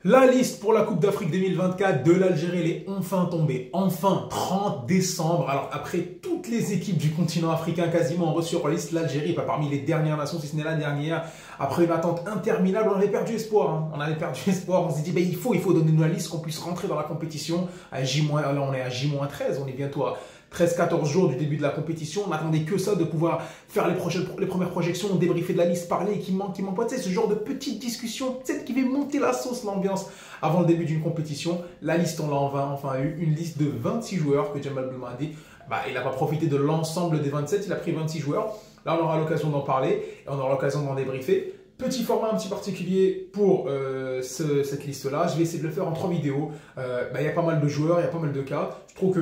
La liste pour la Coupe d'Afrique 2024 de l'Algérie, elle est enfin tombée. Enfin, 30 décembre. Alors, après toutes les équipes du continent africain quasiment ont reçu leur liste, l'Algérie, pas parmi les dernières nations, si ce n'est la dernière. Après une attente interminable, on avait perdu espoir. On avait perdu espoir. On s'est dit, il faut donner-nous la liste, qu'on puisse rentrer dans la compétition. À J-, là, on est à J-13, on est bientôt à 13-14 jours du début de la compétition, on n'attendait que ça, de pouvoir faire les premières projections, débriefer de la liste, parler, qui manque pas, tu sais, ce genre de petites discussions, peut-être qui fait monter la sauce, l'ambiance avant le début d'une compétition. La liste, on l'a enfin eu, une liste de 26 joueurs que Djemal Belmadi, il n'a pas profité de l'ensemble des 27, il a pris 26 joueurs. Là, on aura l'occasion d'en parler et on aura l'occasion d'en débriefer. Petit format un petit particulier pour cette liste-là. Je vais essayer de le faire en 3 vidéos. Il y a pas mal de joueurs, il y a pas mal de cas. Je trouve que,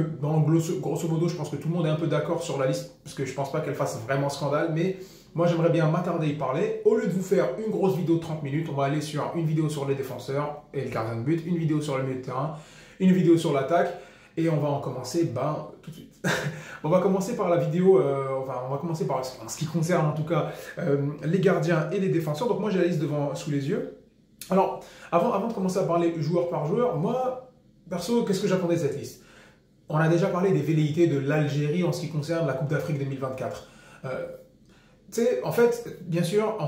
grosso modo, je pense que tout le monde est un peu d'accord sur la liste, parce que je ne pense pas qu'elle fasse vraiment scandale, mais moi, j'aimerais bien m'attarder et parler. Au lieu de vous faire une grosse vidéo de 30 minutes, on va aller sur une vidéo sur les défenseurs et le gardien de but, une vidéo sur le milieu de terrain, une vidéo sur l'attaque, et on va en commencer tout de suite. On va commencer par la vidéo, on va commencer par en ce qui concerne en tout cas les gardiens et les défenseurs. Donc moi j'ai la liste sous les yeux. Alors avant de commencer à parler joueur par joueur, moi perso, qu'est-ce que j'attendais de cette liste? On a déjà parlé des velléités de l'Algérie en ce qui concerne la Coupe d'Afrique 2024. Tu sais, en fait, bien sûr, on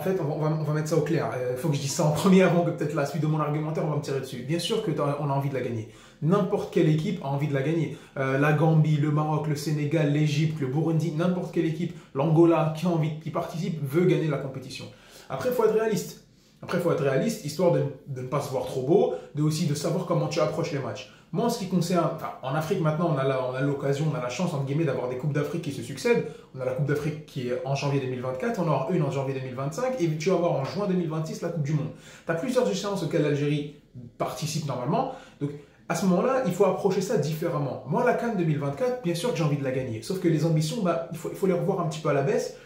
va mettre ça au clair. Il faut que je dise ça en premier avant que peut-être la suite de mon argumentaire, on va me tirer dessus. Bien sûr qu'on a envie de la gagner. N'importe quelle équipe a envie de la gagner. La Gambie, le Maroc, le Sénégal, l'Égypte, le Burundi, n'importe quelle équipe, l'Angola qui participe, veut gagner la compétition. Après, il faut être réaliste. Histoire de ne pas se voir trop beau, aussi de savoir comment tu approches les matchs. Moi, en ce qui concerne, en Afrique maintenant, on a l'occasion, on a la chance, entre guillemets, d'avoir des Coupes d'Afrique qui se succèdent. On a la Coupe d'Afrique qui est en janvier 2024, on en aura une en janvier 2025, et tu vas avoir en juin 2026 la Coupe du Monde. Tu as plusieurs échéances auxquelles l'Algérie participe normalement, donc à ce moment-là, il faut approcher ça différemment. Moi, la CAN 2024, bien sûr que j'ai envie de la gagner, sauf que les ambitions, il faut les revoir un petit peu à la baisse.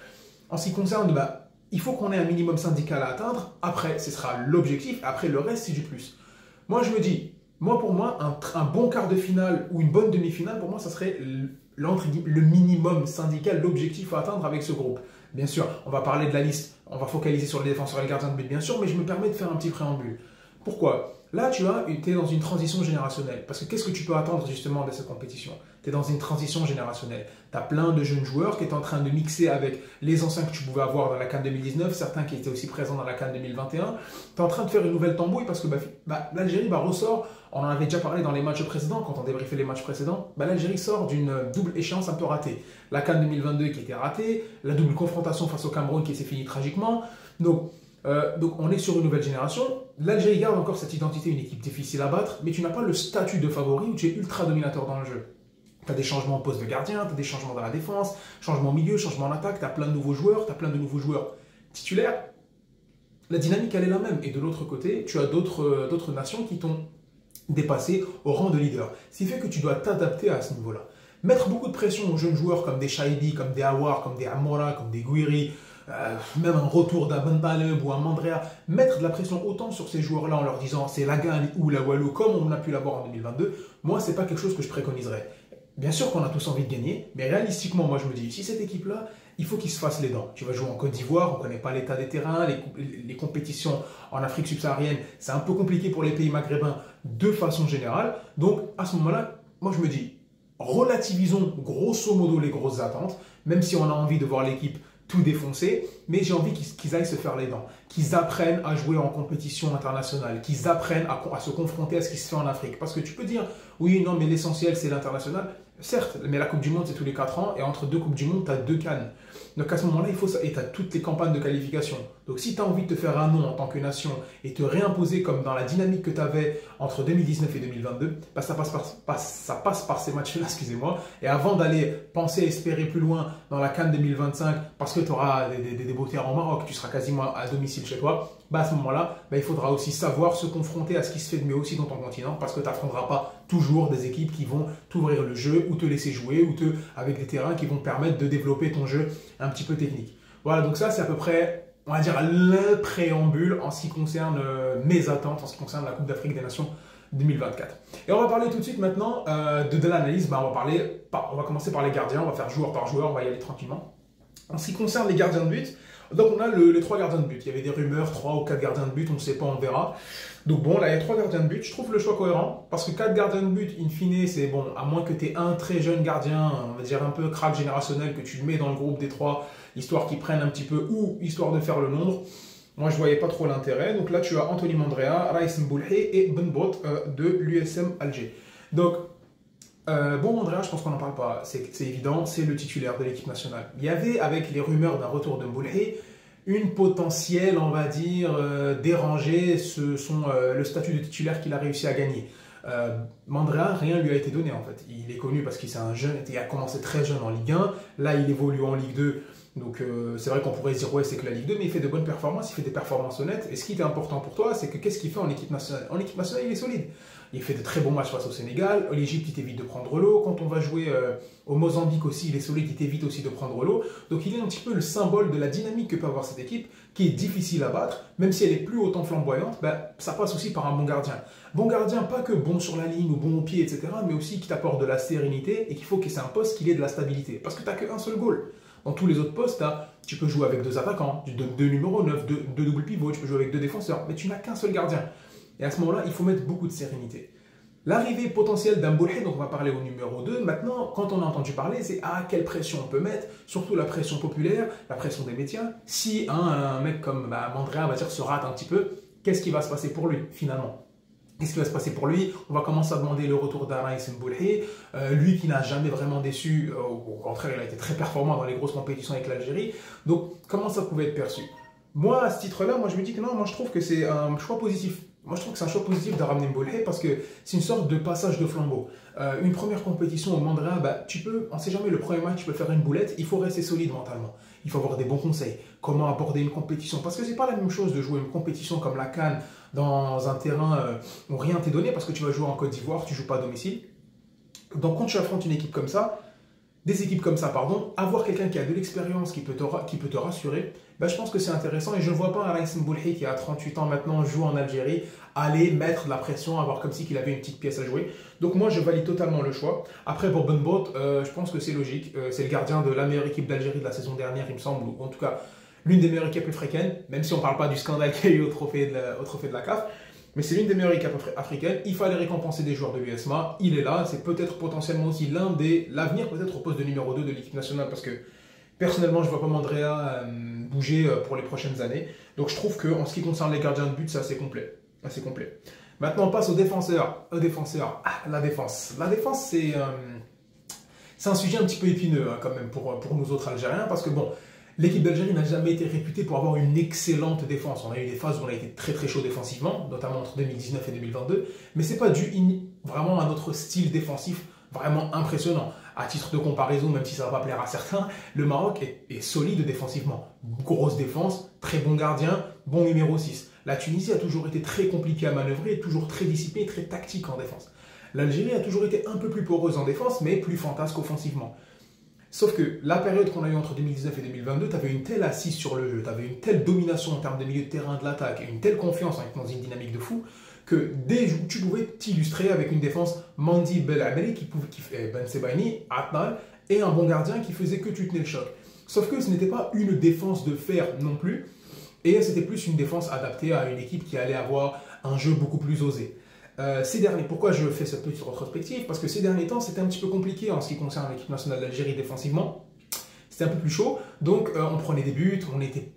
En ce qui concerne, il faut qu'on ait un minimum syndical à atteindre. Après, ce sera l'objectif. Après, le reste, c'est du plus. Moi, je me dis, pour moi, un bon quart de finale ou une bonne demi-finale, pour moi, ça serait le minimum syndical, l'objectif à atteindre avec ce groupe. Bien sûr, on va parler de la liste. On va focaliser sur les défenseurs et les gardiens de but, bien sûr, mais je me permets de faire un petit préambule. Pourquoi? Là, tu es dans une transition générationnelle. Parce que qu'est-ce que tu peux attendre justement de cette compétition? Tu es dans une transition générationnelle. Tu as plein de jeunes joueurs qui sont en train de mixer avec les anciens que tu pouvais avoir dans la CAN 2019, certains qui étaient aussi présents dans la CAN 2021. Tu es en train de faire une nouvelle tambouille parce que l'Algérie ressort, on en avait déjà parlé dans les matchs précédents, quand on débriefait les matchs précédents, l'Algérie sort d'une double échéance un peu ratée. La CAN 2022 qui était ratée, la double confrontation face au Cameroun qui s'est finie tragiquement. Donc on est sur une nouvelle génération. L'Algérie garde encore cette identité, une équipe difficile à battre, mais tu n'as pas le statut de favori où tu es ultra dominateur dans le jeu. Tu as des changements au poste de gardien, tu as des changements dans la défense, changements au milieu, changements en attaque, tu as plein de nouveaux joueurs, titulaires. La dynamique, elle est la même. Et de l'autre côté, tu as d'autres nations qui t'ont dépassé au rang de leader. Ce qui fait que tu dois t'adapter à ce niveau-là. Mettre beaucoup de pression aux jeunes joueurs comme des Shaibi, comme des Awar, comme des Amora, comme des Guiri, même un retour d'un Ben Taleb ou un Mandrea, mettre de la pression autant sur ces joueurs-là en leur disant c'est la Gagne ou la Wallo comme on a pu l'avoir en 2022, moi c'est pas quelque chose que je préconiserais. Bien sûr qu'on a tous envie de gagner, mais réalistiquement moi je me dis, si cette équipe-là, il faut qu'ils se fassent les dents. Tu vas jouer en Côte d'Ivoire, on ne connaît pas l'état des terrains, les compétitions en Afrique subsaharienne, c'est un peu compliqué pour les pays maghrébins de façon générale. Donc à ce moment-là, moi je me dis, relativisons grosso modo les grosses attentes, même si on a envie de voir l'équipe tout défoncer, mais j'ai envie qu'ils aillent se faire les dents, qu'ils apprennent à jouer en compétition internationale, qu'ils apprennent à se confronter à ce qui se fait en Afrique. Parce que tu peux dire, oui, non, mais l'essentiel, c'est l'international. Certes, mais la Coupe du Monde, c'est tous les 4 ans, et entre 2 Coupes du Monde, tu as 2 CAN. Donc à ce moment-là, il faut ça, et tu as toutes les campagnes de qualification. Donc si tu as envie de te faire un nom en tant que nation et te réimposer comme dans la dynamique que tu avais entre 2019 et 2022, ça passe par ces matchs-là, excusez-moi. Et avant d'aller penser, espérer plus loin dans la CAN 2025, parce que tu auras des beaux terrains au Maroc, tu seras quasiment à domicile chez toi, à ce moment-là, il faudra aussi savoir se confronter à ce qui se fait de mieux aussi dans ton continent, parce que tu n'affronteras pas toujours des équipes qui vont t'ouvrir le jeu ou te laisser jouer ou avec des terrains qui vont te permettre de développer ton jeu un petit peu technique. Voilà, donc ça c'est à peu près, on va dire, le préambule en ce qui concerne mes attentes, en ce qui concerne la Coupe d'Afrique des Nations 2024. Et on va parler tout de suite maintenant de l'analyse. On va commencer par les gardiens, on va faire joueur par joueur, on va y aller tranquillement. En ce qui concerne les gardiens de but, Donc on a les 3 gardiens de but. Il y avait des rumeurs, 3 ou 4 gardiens de but, on ne sait pas, on verra. Donc bon, là il y a 3 gardiens de but. Je trouve le choix cohérent parce que 4 gardiens de but, in fine, c'est bon, à moins que tu aies un très jeune gardien, on va dire un peu crack générationnel, que tu le mets dans le groupe des 3, histoire qu'ils prennent un petit peu ou histoire de faire le nombre. Moi je voyais pas trop l'intérêt. Donc là tu as Anthony Mandrea, Raïs Mboulhi et Benbot de l'USM Alger. Donc bon, Andrea, je pense qu'on n'en parle pas, c'est évident, c'est le titulaire de l'équipe nationale. Il y avait, avec les rumeurs d'un retour de Mboulhi, une potentielle, on va dire, déranger le statut de titulaire qu'il a réussi à gagner. Mandrea, rien lui a été donné en fait. Il est connu parce qu'il est un jeune, il a commencé très jeune en Ligue 1, là il évolue en Ligue 2, donc c'est vrai qu'on pourrait se dire ouais c'est que la Ligue 2, mais il fait de bonnes performances, il fait des performances honnêtes, et ce qui est important pour toi, c'est que qu'est-ce qu'il fait en équipe nationale? En équipe nationale, il est solide. Il fait de très bons matchs face au Sénégal, l'Égypte il t'évite de prendre l'eau, quand on va jouer au Mozambique aussi, il est solide, il t'évite aussi de prendre l'eau, donc il est un petit peu le symbole de la dynamique que peut avoir cette équipe, qui est difficile à battre, même si elle est plus autant flamboyante, ben, ça passe aussi par un bon gardien. Bon gardien, pas que bon sur la ligne ou bon au pied, etc., mais aussi qui t'apporte de la sérénité et qu'il faut que c'est un poste qui ait de la stabilité. Parce que tu n'as qu'un seul goal. Dans tous les autres postes, tu peux jouer avec 2 attaquants, 2 numéros 9, 2 double pivots, tu peux jouer avec 2 défenseurs, mais tu n'as qu'un seul gardien. Et à ce moment-là, il faut mettre beaucoup de sérénité. L'arrivée potentielle d'un Mboulhi, donc on va parler au numéro 2. Maintenant, quand on a entendu parler, c'est quelle pression on peut mettre, surtout la pression populaire, la pression des médias. Si un mec comme Mandrea, on va dire, se rate un petit peu, qu'est-ce qui va se passer pour lui finalement? Qu'est-ce qui va se passer pour lui? On va commencer à demander le retour d'Araïs Mboulhi, lui qui n'a jamais vraiment déçu, au contraire, il a été très performant dans les grosses compétitions avec l'Algérie. Donc, comment ça pouvait être perçu? Moi, à ce titre-là, moi je me dis que non, moi je trouve que c'est un choix positif. Moi, je trouve que c'est un choix positif de ramener Mboulhi parce que c'est une sorte de passage de flambeau. Une première compétition au Mandrea, tu peux, on ne sait jamais, le premier match, tu peux faire une boulette, il faut rester solide mentalement. Il faut avoir des bons conseils. Comment aborder une compétition? Parce que c'est pas la même chose de jouer une compétition comme la CAN dans un terrain où rien t'est donné parce que tu vas jouer en Côte d'Ivoire, tu joues pas à domicile. Donc, quand tu affrontes une équipe comme ça, avoir quelqu'un qui a de l'expérience, qui peut te rassurer, je pense que c'est intéressant et je ne vois pas un Raïs Mboulhi qui a 38 ans maintenant, joue en Algérie, aller mettre de la pression, avoir comme si qu'il avait une petite pièce à jouer. Donc moi je valide totalement le choix. Après pour Benbot, je pense que c'est logique, c'est le gardien de la meilleure équipe d'Algérie de la saison dernière il me semble, ou en tout cas l'une des meilleures équipes africaines, même si on ne parle pas du scandale qu'il y a eu au trophée de la CAF. Mais c'est l'une des meilleures équipes africaines. Il fallait récompenser des joueurs de l'USMA. Il est là. C'est peut-être potentiellement aussi l'avenir peut-être au poste de numéro 2 de l'équipe nationale parce que personnellement, je ne vois pas Mandrea bouger pour les prochaines années. Donc je trouve qu'en ce qui concerne les gardiens de but, c'est assez complet. Assez complet. Maintenant, on passe aux défenseurs. La défense. La défense, c'est un sujet un petit peu épineux quand même pour nous autres Algériens parce que bon, l'équipe d'Algérie n'a jamais été réputée pour avoir une excellente défense. On a eu des phases où on a été très très chaud défensivement, notamment entre 2019 et 2022, mais ce n'est pas dû vraiment à notre style défensif vraiment impressionnant. À titre de comparaison, même si ça ne va pas plaire à certains, le Maroc est solide défensivement. Grosse défense, très bon gardien, bon numéro 6. La Tunisie a toujours été très compliquée à manœuvrer, toujours très disciplinée, très tactique en défense. L'Algérie a toujours été un peu plus poreuse en défense, mais plus fantasque offensivement. Sauf que la période qu'on a eue entre 2019 et 2022, tu avais une telle assise sur le jeu, tu avais une telle domination en termes de milieu de terrain de l'attaque et une telle confiance dans une dynamique de fou que tu pouvais t'illustrer avec une défense Mandi Belhamri qui fait Ben Sebaini, Atnal et un bon gardien qui faisait que tu tenais le choc. Sauf que ce n'était pas une défense de fer non plus et c'était plus une défense adaptée à une équipe qui allait avoir un jeu beaucoup plus osé. Pourquoi je fais cette petite rétrospective? Parce que ces derniers temps, c'était un petit peu compliqué en ce qui concerne l'équipe nationale d'Algérie défensivement. C'était un peu plus chaud, donc on prenait des buts, on n'était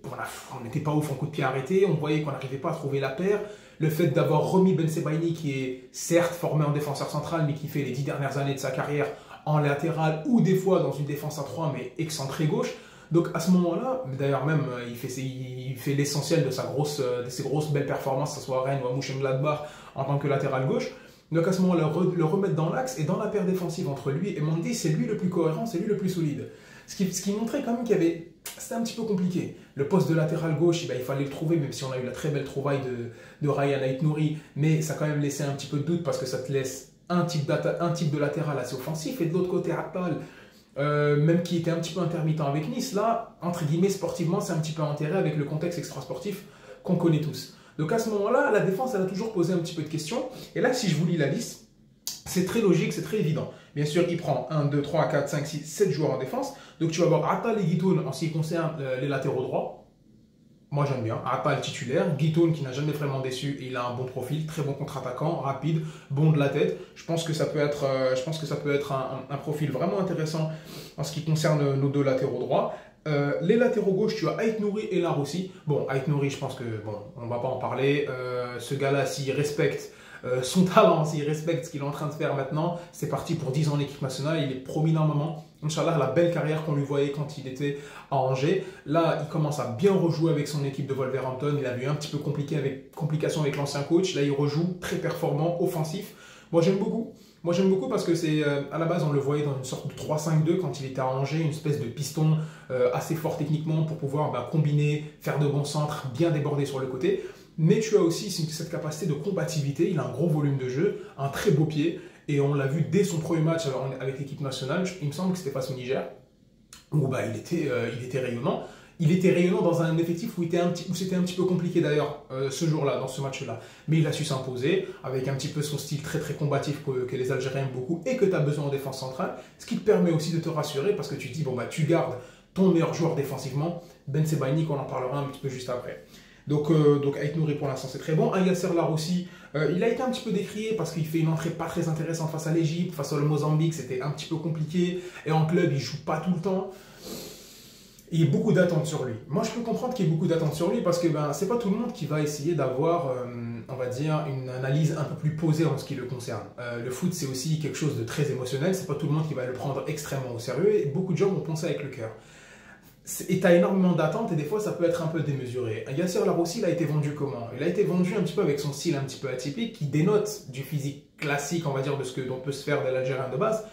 pas ouf en coup de pied arrêté, on voyait qu'on n'arrivait pas à trouver la paire. Le fait d'avoir remis Ben Sebaini, qui est certes formé en défenseur central, mais qui fait les 10 dernières années de sa carrière en latéral ou des fois dans une défense à 3, mais excentré gauche. Donc à ce moment-là, d'ailleurs même, il fait l'essentiel de ses grosses belles performances, que ce soit à Rennes ou à Mönchengladbach en tant que latéral gauche. Donc à ce moment-là, le remettre dans l'axe et dans la paire défensive entre lui et Mendy, c'est lui le plus cohérent, c'est lui le plus solide. Ce qui montrait quand même c'était un petit peu compliqué. Le poste de latéral gauche, il fallait le trouver, même si on a eu la très belle trouvaille de Ryan Aït-Nouri, mais ça a quand même laissé un petit peu de doute parce que ça te laisse un type de latéral assez offensif et de l'autre côté Attal, même qui était un petit peu intermittent avec Nice, là, entre guillemets, sportivement, c'est un petit peu enterré avec le contexte extrasportif qu'on connaît tous. Donc à ce moment-là, la défense, elle a toujours posé un petit peu de questions. Et là, si je vous lis la liste, c'est très logique, c'est très évident. Bien sûr, il prend 1, 2, 3, 4, 5, 6, 7 joueurs en défense. Donc tu vas avoir Attal et Guitoun en ce qui concerne les latéraux droits. Moi j'aime bien. Atta le titulaire, Guitoun qui n'a jamais vraiment déçu et il a un bon profil, très bon contre-attaquant, rapide, bon de la tête. Je pense que ça peut être, un profil vraiment intéressant en ce qui concerne nos deux latéraux droits. Les latéraux gauche, tu as Ait Nouri et Laroussi. Bon, Ait Nouri, je pense que bon, on va pas en parler. Ce gars-là, s'il respecte son talent, s'il respecte ce qu'il est en train de faire maintenant, c'est parti pour 10 ans en équipe nationale. Il est promis normalement. Inch'Allah, la belle carrière qu'on lui voyait quand il était à Angers. Là, il commence à bien rejouer avec son équipe de Wolverhampton. Il a eu un petit peu complication avec l'ancien coach. Là, il rejoue très performant, offensif. Moi, j'aime beaucoup. Moi, j'aime beaucoup parce que c'est à la base, on le voyait dans une sorte de 3-5-2 quand il était à Angers, une espèce de piston assez fort techniquement pour pouvoir combiner, faire de bons centres, bien déborder sur le côté. Mais tu as aussi cette capacité de combativité. Il a un gros volume de jeu, un très beau pied. Et on l'a vu dès son premier match avec l'équipe nationale. Il me semble que c'était face au Niger, où il était rayonnant. Il était rayonnant dans un effectif où c'était un petit peu compliqué d'ailleurs ce jour-là, dans ce match-là. Mais il a su s'imposer avec un petit peu son style très très combatif que les Algériens aiment beaucoup et que tu as besoin en défense centrale. Ce qui te permet aussi de te rassurer parce que tu te dis, tu gardes ton meilleur joueur défensivement, Ben Sebaini, qu'on en parlera un petit peu juste après. Donc Ait Nouri pour l'instant c'est très bon. Un Yasser Laroussi, il a été un petit peu décrié parce qu'il fait une entrée pas très intéressante face à l'Égypte, face au Mozambique, c'était un petit peu compliqué. Et en club, il joue pas tout le temps. Il y a beaucoup d'attentes sur lui. Moi, je peux comprendre qu'il y ait beaucoup d'attentes sur lui parce que c'est pas tout le monde qui va essayer d'avoir, on va dire, une analyse un peu plus posée en ce qui le concerne. Le foot, c'est aussi quelque chose de très émotionnel. C'est pas tout le monde qui va le prendre extrêmement au sérieux et beaucoup de gens vont penser avec le cœur. Et tu as énormément d'attentes et des fois ça peut être un peu démesuré. Yasser Laroussi, il a été vendu comment? Il a été vendu un petit peu avec son style un petit peu atypique qui dénote du physique classique, on va dire, de ce que dont peut se faire de l'Algérien de base.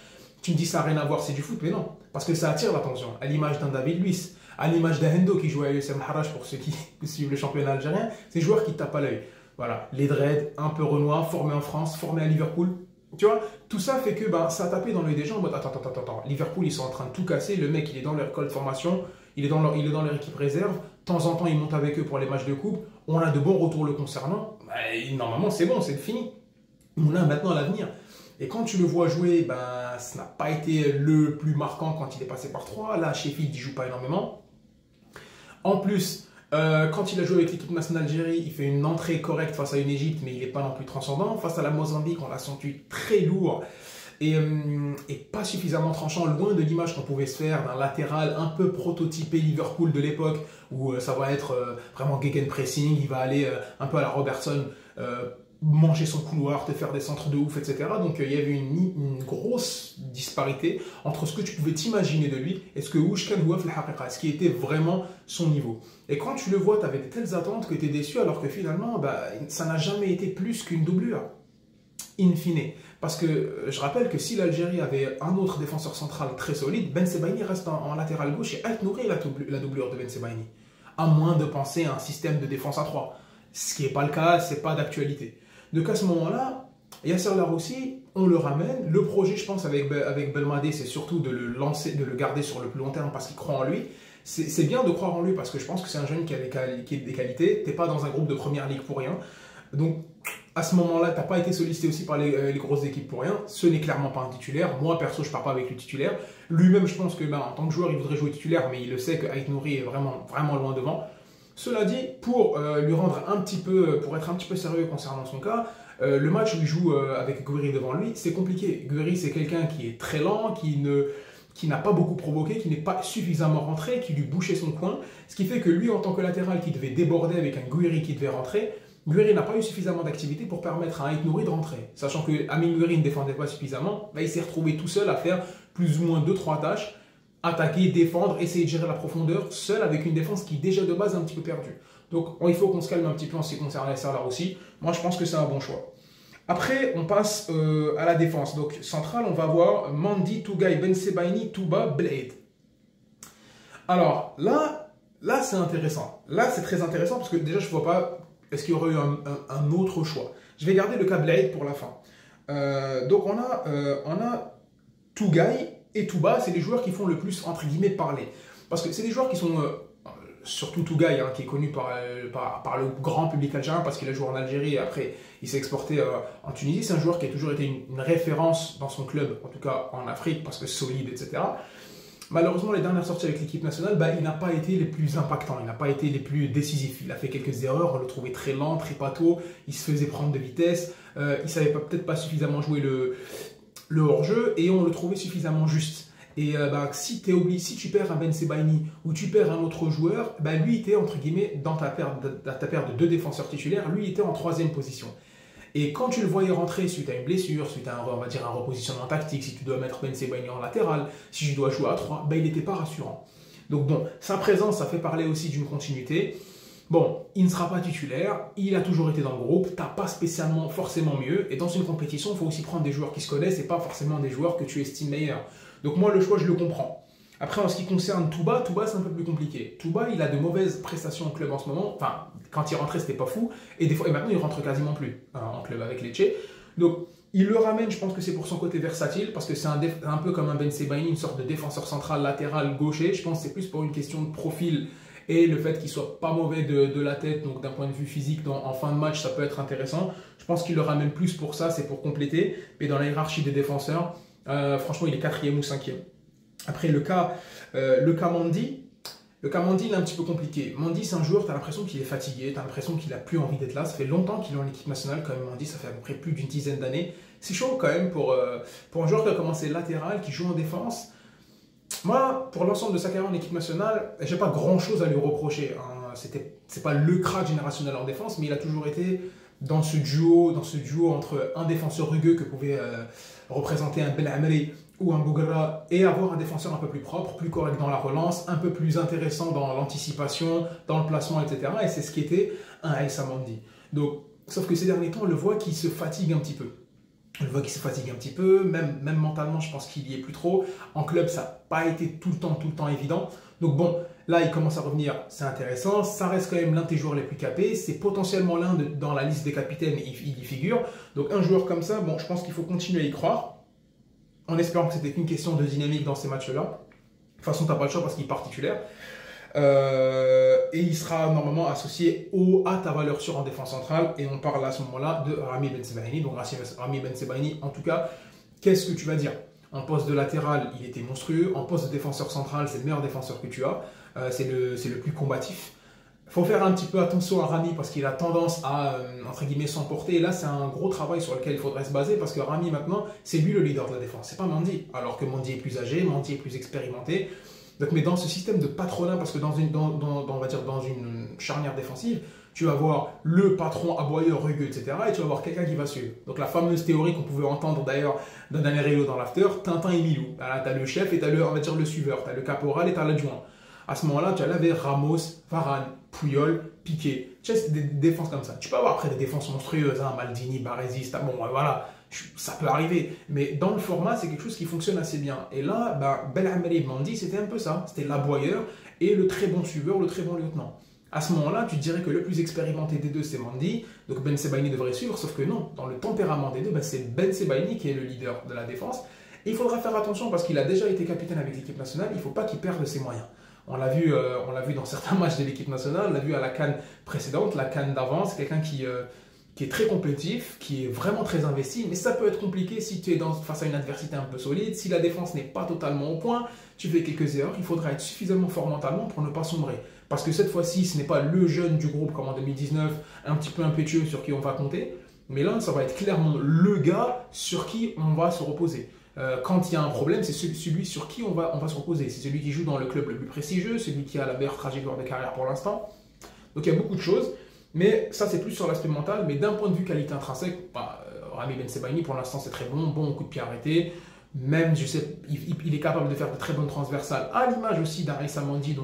Tu me dis ça n'a rien à voir, c'est du foot, mais non. Parce que ça attire l'attention. À l'image d'un David Luiz, à l'image d'un Hendo qui joue à l'USM Harrach pour ceux qui suivent le championnat algérien, c'est des joueurs qui tapent à l'œil. Voilà, les dreads, un peu renois, formés en France, formés à Liverpool. Tu vois, tout ça fait que ça a tapé dans l'œil des gens en mode attends. Liverpool, ils sont en train de tout casser. Le mec, il est dans leur école de formation, il est dans leur équipe réserve. De temps en temps, il monte avec eux pour les matchs de coupe. On a de bons retours le concernant. Normalement, c'est bon, c'est fini. On a maintenant l'avenir. Et quand tu le vois jouer, ça n'a pas été le plus marquant quand il est passé par 3. Là, Sheffield, il ne joue pas énormément. En plus, quand il a joué avec l'équipe nationale d'Algérie, il fait une entrée correcte face à une Égypte, mais il n'est pas non plus transcendant. Face à la Mozambique, on l'a senti très lourd et pas suffisamment tranchant, loin de l'image qu'on pouvait se faire d'un latéral un peu prototypé Liverpool de l'époque, où ça va être vraiment gegenpressing, il va aller un peu à la Robertson, manger son couloir, te faire des centres de ouf, etc. Donc il y avait une grosse disparité entre ce que tu pouvais t'imaginer de lui et ce que Oushkan Houaf al-Haqiqa, ce qui était vraiment son niveau. Et quand tu le vois, tu avais de telles attentes que tu es déçu alors que finalement, ça n'a jamais été plus qu'une doublure, in fine. Parce que je rappelle que si l'Algérie avait un autre défenseur central très solide, Ben Sebaini reste en latéral gauche et Ait Nouri la doublure de Ben Sebaini. À moins de penser à un système de défense à 3. Ce qui n'est pas le cas, ce n'est pas d'actualité. Donc à ce moment-là, Yasser Laroussi, on le ramène. Le projet, je pense, avec Belmadi, c'est surtout de le lancer, de le garder sur le plus long terme parce qu'il croit en lui. C'est bien de croire en lui parce que je pense que c'est un jeune qui a des qualités. Tu n'es pas dans un groupe de première ligue pour rien. Donc à ce moment-là, tu n'as pas été sollicité aussi par les grosses équipes pour rien. Ce n'est clairement pas un titulaire. Moi, perso, je ne pars pas avec le titulaire. Lui-même, je pense que en tant que joueur, il voudrait jouer titulaire, mais il le sait que Ait Nouri est vraiment, vraiment loin devant. Cela dit, pour lui rendre pour être un petit peu sérieux concernant son cas, le match où il joue avec Gouiri devant lui, c'est compliqué. Gouiri, c'est quelqu'un qui est très lent, qui n'a pas beaucoup provoqué, qui n'est pas suffisamment rentré, qui lui bouchait son coin, ce qui fait que lui, en tant que latéral qui devait déborder avec un Gouiri qui devait rentrer, Gouiri n'a pas eu suffisamment d'activité pour permettre à Ait Nouri de rentrer. Sachant que Amin Gouiri ne défendait pas suffisamment, il s'est retrouvé tout seul à faire plus ou moins 2-3 tâches, attaquer, défendre, essayer de gérer la profondeur, seul avec une défense qui déjà de base est un petit peu perdue. Donc il faut qu'on se calme un petit peu en ce qui concerne Yasser Laroussi. Moi je pense que c'est un bon choix. Après on passe à la défense. Donc centrale, on va avoir Mandi, Tougaï, Ben Sebaini, Touba, Blade. Alors là c'est intéressant. Là c'est très intéressant parce que déjà je ne vois pas est-ce qu'il y aurait eu un autre choix. Je vais garder le cas Blade pour la fin. Donc on a Tougaï et Touba, c'est les joueurs qui font le plus, entre guillemets, parler. Parce que c'est des joueurs qui sont, surtout Tougaï, qui est connu par le grand public algérien, parce qu'il a joué en Algérie et après il s'est exporté en Tunisie. C'est un joueur qui a toujours été une référence dans son club, en tout cas en Afrique, parce que solide, etc. malheureusement, les dernières sorties avec l'équipe nationale, bah, il n'a pas été les plus impactants, il n'a pas été les plus décisifs. Il a fait quelques erreurs, on le trouvait très lent, très pâteau, il se faisait prendre de vitesse, il ne savait peut-être pas suffisamment jouer le hors-jeu et on le trouvait suffisamment juste. Et bah, si tu perds un Ben Sebaini ou tu perds un autre joueur, bah, lui était entre guillemets dans ta paire de deux défenseurs titulaires, lui était en troisième position. Et quand tu le voyais rentrer suite à une blessure, suite à on va dire un repositionnement tactique, si tu dois mettre Ben Sebaini en latéral, si tu dois jouer à 3, ben il n'était pas rassurant. Donc bon, sa présence, ça fait parler aussi d'une continuité. Bon, il ne sera pas titulaire, il a toujours été dans le groupe, tu n'as pas spécialement forcément mieux. Et dans une compétition, il faut aussi prendre des joueurs qui se connaissent et pas forcément des joueurs que tu estimes meilleurs. Donc moi, le choix, je le comprends. Après, en ce qui concerne Touba, c'est un peu plus compliqué. Touba, il a de mauvaises prestations en club en ce moment. Enfin, quand il rentrait, c'était pas fou. Et maintenant, il rentre quasiment plus en club avec Lecce. Donc, il le ramène, je pense que c'est pour son côté versatile, parce que c'est un peu comme un Ben Sebaini, une sorte de défenseur central latéral gaucher. Je pense que c'est plus pour une question de profil et le fait qu'il soit pas mauvais de la tête, donc d'un point de vue physique, en fin de match, ça peut être intéressant. Je pense qu'il le ramène plus pour ça, c'est pour compléter. Mais dans la hiérarchie des défenseurs, franchement, il est 4e ou 5e. Après, le cas Mendy, il est un petit peu compliqué. Mendy, c'est un joueur, tu as l'impression qu'il est fatigué, tu as l'impression qu'il n'a plus envie d'être là. Ça fait longtemps qu'il est en équipe nationale, quand même, Mendy, ça fait à peu près plus d'une dizaine d'années. C'est chaud quand même pour un joueur qui a commencé latéral, qui joue en défense. Moi, pour l'ensemble de sa carrière en équipe nationale, je n'ai pas grand-chose à lui reprocher. Hein. C'est pas le crack générationnel en défense, mais il a toujours été dans ce duo entre un défenseur rugueux que pouvait représenter un Ben Amri ou un Bougra et avoir un défenseur un peu plus propre, plus correct dans la relance, un peu plus intéressant dans l'anticipation, dans le placement, etc. Et c'est ce qui était un Aïssa Mendy. Donc, sauf que ces derniers temps, on le voit qu'il se fatigue un petit peu. Même mentalement, je pense qu'il y est plus trop. En club, ça n'a pas été tout le temps évident. Donc bon, là, il commence à revenir, c'est intéressant. Ça reste quand même l'un des joueurs les plus capés. C'est potentiellement dans la liste des capitaines, il y figure. Donc un joueur comme ça, bon, je pense qu'il faut continuer à y croire, en espérant que c'était qu'une question de dynamique dans ces matchs-là. De toute façon, tu n'as pas le choix parce qu'il part titulaire. Et il sera normalement associé à ta valeur sûre en défense centrale. Et on parle à ce moment-là de Rami Ben Sebaini. Donc Rami Ben Sebaini, en tout cas, qu'est-ce que tu vas dire? En poste de latéral, il était monstrueux. En poste de défenseur central, c'est le meilleur défenseur que tu as. C'est le plus combatif. Il faut faire un petit peu attention à Rami parce qu'il a tendance à, entre guillemets, s'emporter. Et là, c'est un gros travail sur lequel il faudrait se baser parce que Rami, maintenant, c'est lui le leader de la défense. C'est pas Mendy. Alors que Mendy est plus âgé, Mendy est plus expérimenté. Donc, mais dans ce système de patronat, parce que on va dire dans une charnière défensive, tu vas avoir le patron aboyeur, rugueux, etc. Et tu vas avoir quelqu'un qui va suivre. Donc la fameuse théorie qu'on pouvait entendre d'ailleurs dans Daniel dans l'after, Tintin et Milou. Là, tu as le chef et tu as on va dire, le suiveur. Tu as le caporal et tu as l'adjoint. À ce moment-là, tu as lavé Ramos, Varane, Puyol, Piqué. Tu sais, c'est des défenses comme ça. Tu peux avoir après des défenses monstrueuses, hein, Maldini, Baresi, bon, voilà. Ça peut arriver, mais dans le format, c'est quelque chose qui fonctionne assez bien. Et là, Ben Amri et Mendy, c'était un peu ça. C'était l'aboyeur et le très bon suiveur, le très bon lieutenant. À ce moment-là, tu dirais que le plus expérimenté des deux, c'est Mendy. Donc Ben Sebaini devrait suivre, sauf que non. Dans le tempérament des deux, c'est Ben Sebaini qui est le leader de la défense. Et il faudra faire attention parce qu'il a déjà été capitaine avec l'équipe nationale. Il ne faut pas qu'il perde ses moyens. On l'a vu dans certains matchs de l'équipe nationale. On l'a vu à la CAN précédente, la CAN d'avant. C'est quelqu'un qui est très compétitif, qui est vraiment très investi, mais ça peut être compliqué si tu es face à une adversité un peu solide, si la défense n'est pas totalement au point, tu fais quelques erreurs, il faudra être suffisamment fort mentalement pour ne pas sombrer. Parce que cette fois-ci, ce n'est pas le jeune du groupe comme en 2019, un petit peu impétueux sur qui on va compter, mais là, ça va être clairement le gars sur qui on va se reposer. Quand il y a un problème, c'est celui sur qui on va se reposer. C'est celui qui joue dans le club le plus prestigieux, celui qui a la meilleure trajectoire de carrière pour l'instant. Donc il y a beaucoup de choses. Mais ça, c'est plus sur l'aspect mental. Mais d'un point de vue qualité intrinsèque, Rami Ben Sebaini, pour l'instant, c'est très bon coup de pied arrêté. Même, je sais, il est capable de faire de très bonnes transversales, à l'image aussi d'un Aïssa Mendy.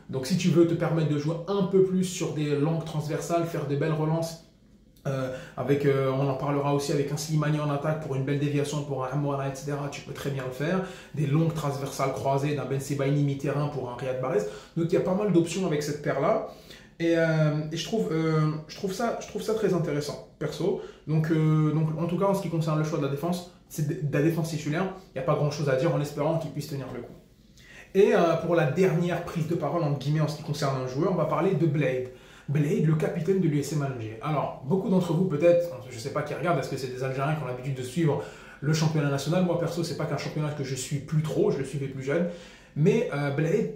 Donc, si tu veux te permettre de jouer un peu plus sur des longues transversales, faire de belles relances, on en parlera aussi avec un Slimani en attaque pour une belle déviation, pour un Amouara, etc. Tu peux très bien le faire. Des longues transversales croisées d'un Ben Sebaini mi-terrain pour un Riyad Mahrez. Donc, il y a pas mal d'options avec cette paire-là. Et je trouve ça très intéressant, perso. Donc, en tout cas, en ce qui concerne le choix de la défense, c'est de la défense titulaire. Il n'y a pas grand-chose à dire en espérant qu'il puisse tenir le coup. Et pour la dernière prise de parole, entre guillemets, en ce qui concerne un joueur, on va parler de Blade. Blade, le capitaine de l'USM Alger. Alors, beaucoup d'entre vous, peut-être, je ne sais pas qui regardent, est-ce que c'est des Algériens qui ont l'habitude de suivre le championnat national? Moi, perso, c'est pas qu'un championnat que je suis plus trop, je le suivais plus jeune. Mais Belaïd,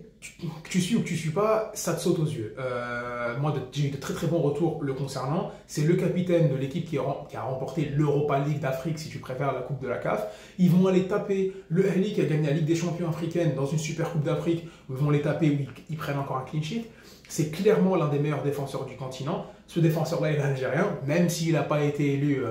que tu suis ou que tu suis pas, ça te saute aux yeux. Moi, j'ai eu de très très bons retours le concernant. C'est le capitaine de l'équipe qui a remporté l'Europa League d'Afrique, si tu préfères, la Coupe de la CAF. Ils vont aller taper le Ahly qui a gagné la Ligue des Champions africaine dans une super Coupe d'Afrique. Ils vont les taper où ils prennent encore un clean sheet. C'est clairement l'un des meilleurs défenseurs du continent. Ce défenseur-là est algérien, même s'il n'a pas été élu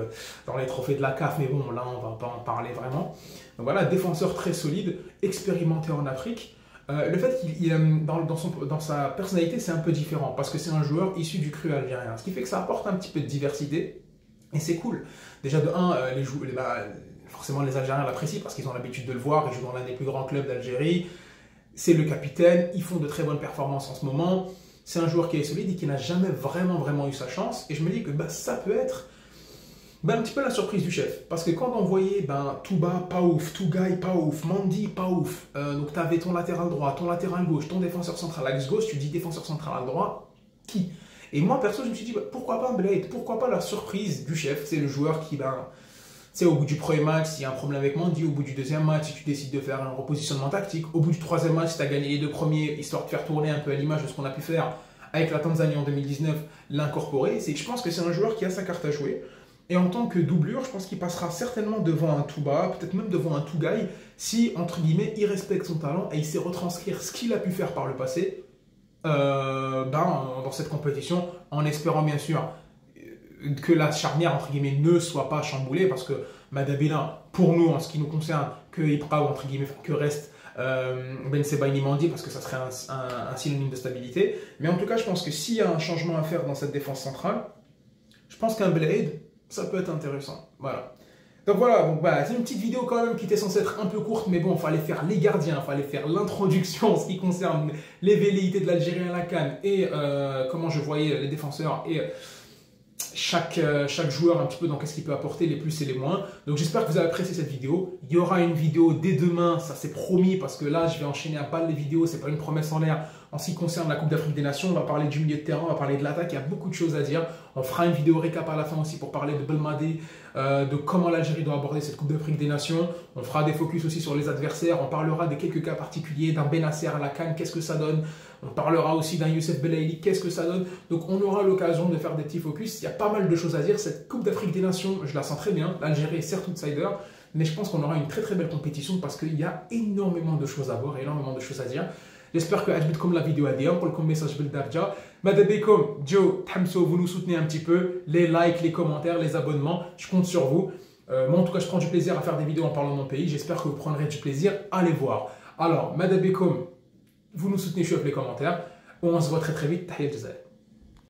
dans les trophées de la CAF. Mais bon, là, on ne va pas en parler vraiment. Donc voilà, défenseur très solide, expérimenté en Afrique. Le fait qu'il dans sa personnalité, c'est un peu différent parce que c'est un joueur issu du cru algérien. Ce qui fait que ça apporte un petit peu de diversité et c'est cool. Déjà, de un, forcément, les Algériens l'apprécient parce qu'ils ont l'habitude de le voir. Il joue dans l'un des plus grands clubs d'Algérie. C'est le capitaine. Ils font de très bonnes performances en ce moment. C'est un joueur qui est solide et qui n'a jamais vraiment eu sa chance. Et je me dis que ça peut être un petit peu la surprise du chef. Parce que quand on voyait Touba, pas ouf, Tougaï, pas ouf, Mandi, pas ouf. Donc tu avais ton latéral droit, ton latéral gauche, ton défenseur central axe gauche. Tu dis défenseur central à droite, qui? Et moi, perso, je me suis dit, pourquoi pas Belaïd? Pourquoi pas la surprise du chef? C'est le joueur qui, au bout du premier match, s'il y a un problème avec Mandi, au bout du deuxième match, si tu décides de faire un repositionnement tactique, au bout du troisième match, si tu as gagné les deux premiers, histoire de faire tourner un peu à l'image de ce qu'on a pu faire avec la Tanzanie en 2019, l'incorporer. Je pense que c'est un joueur qui a sa carte à jouer. Et en tant que doublure, je pense qu'il passera certainement devant un Touba, peut-être même devant un Tougaï, si, entre guillemets, il respecte son talent et il sait retranscrire ce qu'il a pu faire par le passé dans cette compétition, en espérant bien sûr que la charnière, entre guillemets, ne soit pas chamboulée, parce que Madabila, pour nous, en ce qui nous concerne, que Ibra, entre guillemets, que reste Ben Sebaini Mandi, parce que ça serait un synonyme de stabilité. Mais en tout cas, je pense que s'il y a un changement à faire dans cette défense centrale, je pense qu'un Belaïd, ça peut être intéressant. Voilà. Donc voilà, c'est une petite vidéo quand même qui était censée être un peu courte, mais bon, il fallait faire les gardiens, il fallait faire l'introduction en ce qui concerne les velléités de l'Algérie à la CAN et comment je voyais les défenseurs et chaque joueur un petit peu dans qu'est-ce qu'il peut apporter, les plus et les moins. Donc j'espère que vous avez apprécié cette vidéo. Il y aura une vidéo dès demain, ça c'est promis, parce que là je vais enchaîner à balle les vidéos, c'est pas une promesse en l'air. En ce qui concerne la Coupe d'Afrique des Nations, on va parler du milieu de terrain, on va parler de l'attaque, il y a beaucoup de choses à dire. On fera une vidéo récap à la fin aussi pour parler de Belmadi, de comment l'Algérie doit aborder cette Coupe d'Afrique des Nations. On fera des focus aussi sur les adversaires, on parlera de quelques cas particuliers, d'un Benasser à la CAN, qu'est-ce que ça donne. On parlera aussi d'un Youssef Belaïli, qu'est-ce que ça donne. Donc on aura l'occasion de faire des petits focus, il y a pas mal de choses à dire. Cette Coupe d'Afrique des Nations, je la sens très bien, l'Algérie est certes outsider, mais je pense qu'on aura une très belle compétition parce qu'il y a énormément de choses à voir, énormément de choses à dire. J'espère que عجبتكم la vidéo هذه نقولكم message بالدارجة ماذا بكم جو تحمسوا vous nous soutenez un petit peu, les likes, les commentaires, les abonnements, je compte sur vous. Moi en tout cas je prends du plaisir à faire des vidéos en parlant de mon pays, j'espère que vous prendrez du plaisir à les voir. Alors ماذا بكم vous nous soutenez, je suis avec les commentaires, on se voit très vite, تحية الجزائر.